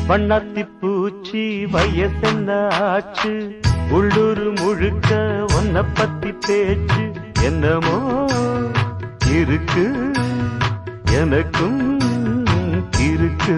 வண்ணாத்தி பூச்சி வயசென்ன ஆச்சு உள்ளூர் முழுக்க ஒன்ன பத்தி பேச்சு என்னமோ இருக்கு எனக்கும் இருக்கு